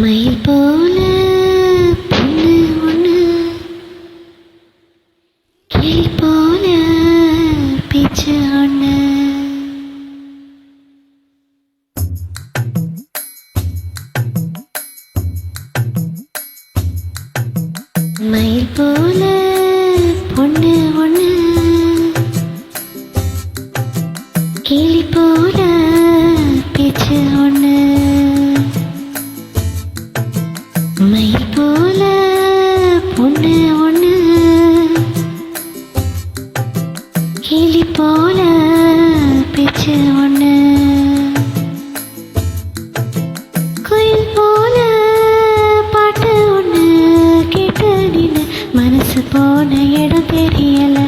மயில் போல பொண்ணு ஒண்ணு, கிளி போல பேச்சு ஒண்ணு. மயில் போல பொண்ணு ஒண்ணு, கிளி போல பேச்சு ஒண்ணு. மயில் போல பொண்ணு ஒண்ணு, கிளி போல பேச்சு ஒண்ணு. குயில் போல பாட்டு ஒண்ணு கேட்டு நின்னு மனசு போன இடம் தெரியல,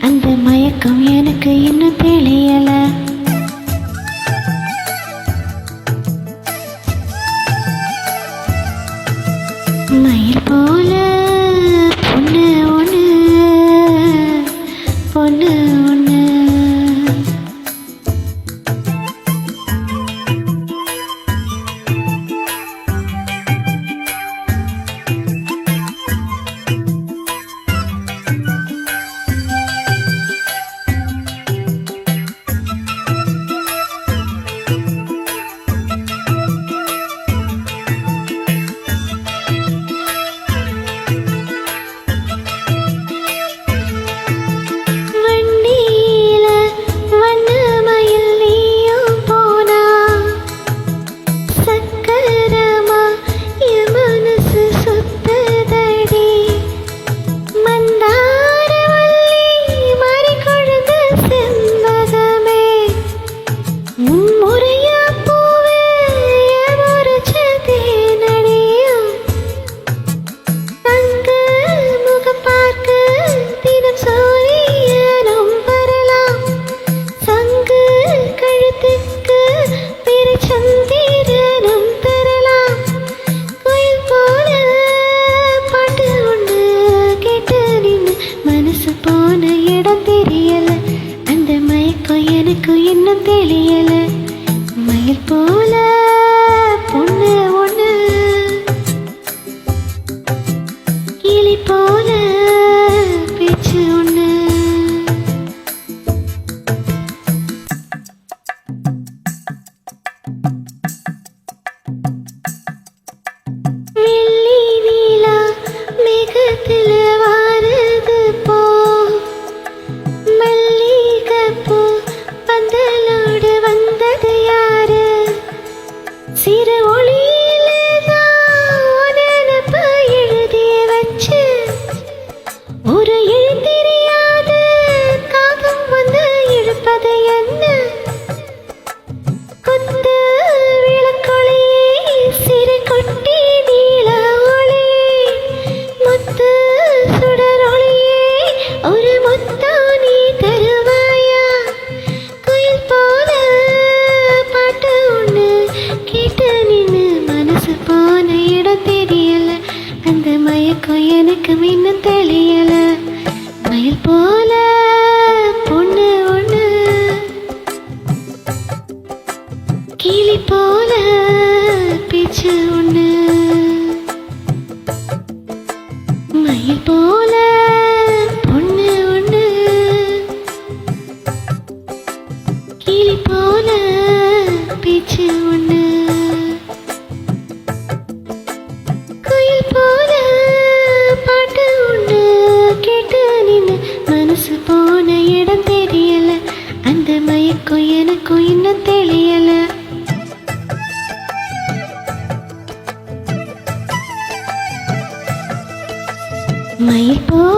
அந்த மயக்கம் எனக்கு இன்னும் தெரியல. மயில் போல பொண்ணு ஒண்ணு, பொண்ணு ஒண்ணு. எனக்கு இன்னும் தெரியல. மயில் போல பொண்ணு ஒண்ணு, கிளி போல பேச்சு ஒண்ணு. வெள்ளி நீலா மேகத்துல வாருது போ, மல்லிகைப்பூ பந்தலோடு வந்தது யாரு? சிறு ஒளியில தான் நினப்பு எழுதி வச்சு, ஒரு எழுத்தெரியாத காகம் வந்து இழுப்பது என்ன? கொத்து விளக்கொளியே சிறு கொட்டி நீல ஒளியே, முத்து சுடர் ஒளியே ஒரு முத்தா நீ தருவாயா? குயில் போல பாட்டு ஒண்ணு கேட்டு நின்னு மனசு போன இடம் தெரியல, அந்த மயக்கம் எனக்கு இன்னும் தெரியல. மயில் போல பொண்ணு ஒண்ணு, கிளி போல பேச்சு ஒண்ணு. மயில் போல பொண்ணு ஒண்ணு, கிளி போல பேச்சு ஒண்ணு. குயில் போல பாட்டு ஒண்ணு கேட்டு நின்னு மனசு போன இடம் தெரியல, அந்த மயக்கம் எனக்கும் இன்னும் தெரியல. மயில் போல